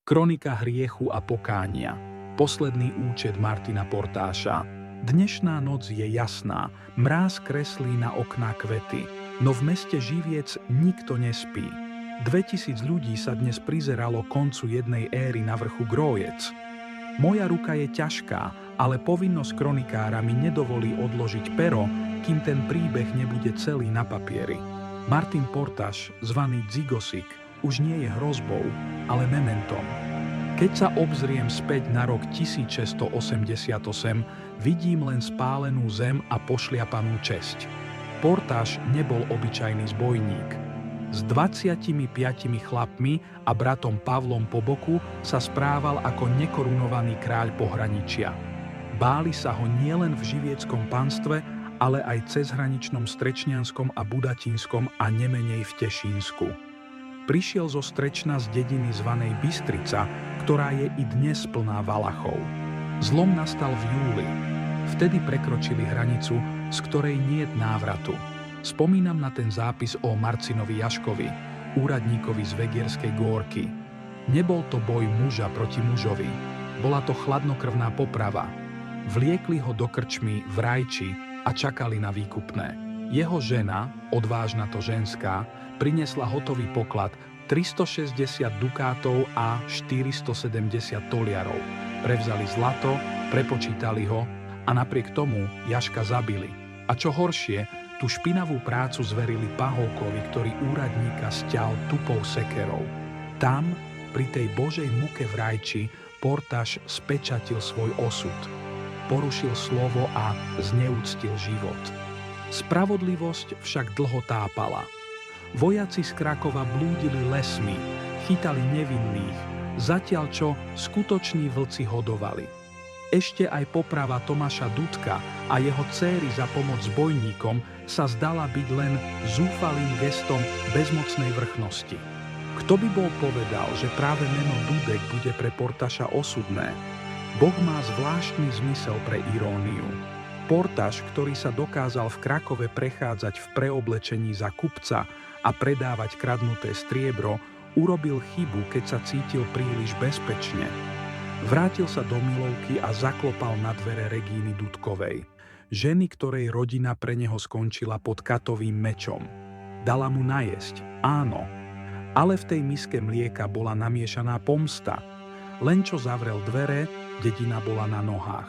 Kronika hriechu a pokánia. Posledný účet Martina Portáša. Dnešná noc je jasná, mráz kreslí na okná kvety, no v meste Živiec nikto nespí. 2000 ľudí sa dnes prizeralo koncu jednej éry na vrchu Grójec. Moja ruka je ťažká, ale povinnosť kronikára mi nedovolí odložiť pero, kým ten príbeh nebude celý na papieri. Martin Portáš, zvaný Dzigosik, už nie je hrozbou, ale mementom. Keď sa obzriem späť na rok 1688, vidím len spálenú zem a pošliapanú česť. Portáš nebol obyčajný zbojník. S 25 chlapmi a bratom Pavlom po boku sa správal ako nekorunovaný kráľ pohraničia. Báli sa ho nielen v živieckom panstve, ale aj cezhraničnom Strečnianskom a Budatínskom a nemenej v Tešínsku. Prišiel zo Strečna z dediny zvanej Bystrica, ktorá je i dnes plná Valachov. Zlom nastal v júli. Vtedy prekročili hranicu, z ktorej niet návratu. Spomínam na ten zápis o Marcinovi Jaškovi, úradníkovi z Vegierskej Górky. Nebol to boj muža proti mužovi. Bola to chladnokrvná poprava. Vliekli ho do krčmy v Rajči a čakali na výkupné. Jeho žena, odvážna to ženská, priniesla hotový poklad 360 dukátov a 470 toliarov. Prevzali zlato, prepočítali ho a napriek tomu Jaška zabili. A čo horšie, tú špinavú prácu zverili Paholkovi, ktorý úradníka sťal tupou sekerou. Tam, pri tej Božej muke v Rajči, Portáš spečatil svoj osud. Porušil slovo a zneúctil život. Spravodlivosť však dlho tápala. Vojaci z Krakova blúdili lesmi, chytali nevinných, zatiaľ čo skutoční vlci hodovali. Ešte aj poprava Tomáša Dudka a jeho céry za pomoc zbojníkom sa zdala byť len zúfalým gestom bezmocnej vrchnosti. Kto by bol povedal, že práve meno Dudek bude pre Portáša osudné? Boh má zvláštny zmysel pre iróniu. Portáš, ktorý sa dokázal v Krakove prechádzať v preoblečení za kupca a predávať kradnuté striebro, urobil chybu, keď sa cítil príliš bezpečne. Vrátil sa do Milovky a zaklopal na dvere Regíny Dudkovej, ženy, ktorej rodina pre neho skončila pod katovým mečom. Dala mu najesť, áno, ale v tej miske mlieka bola namiešaná pomsta. Len čo zavrel dvere, dedina bola na nohách.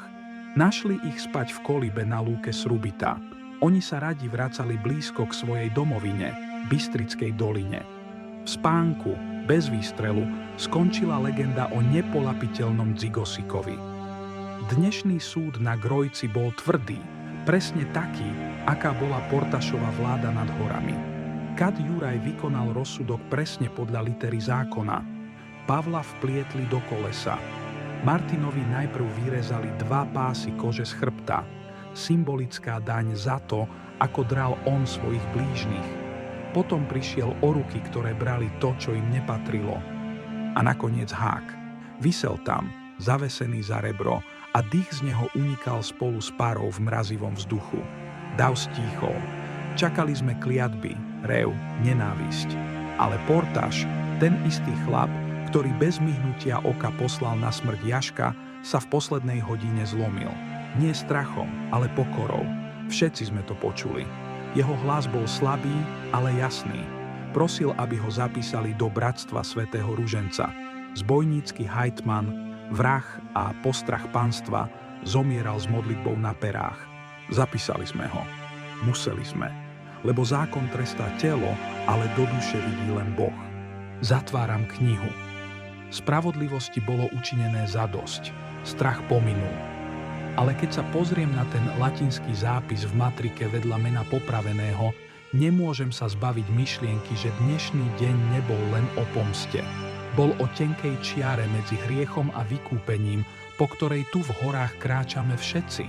Našli ich spať v kolibe na lúke Srubita. Oni sa radi vracali blízko k svojej domovine, Bystrickej doline. V spánku, bez výstrelu, skončila legenda o nepolapiteľnom Dzigosikovi. Dnešný súd na Grojci bol tvrdý, presne taký, aká bola Portášova vláda nad horami. Kat Juraj vykonal rozsudok presne podľa litery zákona. Pavla vplietli do kolesa. Martinovi najprv vyrezali 2 pásy kože z chrbta, symbolická daň za to, ako dral on svojich blížnych. Potom prišiel o ruky, ktoré brali to, čo im nepatrilo. A nakoniec hák. Visel tam, zavesený za rebro, a dých z neho unikal spolu s parou v mrazivom vzduchu. Dav stíchol. Čakali sme kliatby, rev, nenávisť. Ale Portáš, ten istý chlap, ktorý bez myhnutia oka poslal na smrť Jaška, sa v poslednej hodine zlomil. Nie strachom, ale pokorou. Všetci sme to počuli. Jeho hlas bol slabý, ale jasný. Prosil, aby ho zapísali do Bratstva svätého Ruženca. Zbojnícky hajtman, vrah a postrach panstva zomieral s modlitbou na perách. Zapísali sme ho. Museli sme. Lebo zákon trestá telo, ale do duše vidí len Boh. Zatváram knihu. Spravodlivosti bolo učinené zadosť. Strach pominul. Ale keď sa pozriem na ten latinský zápis v matrike vedľa mena popraveného, nemôžem sa zbaviť myšlienky, že dnešný deň nebol len o pomste. Bol o tenkej čiare medzi hriechom a vykúpením, po ktorej tu v horách kráčame všetci.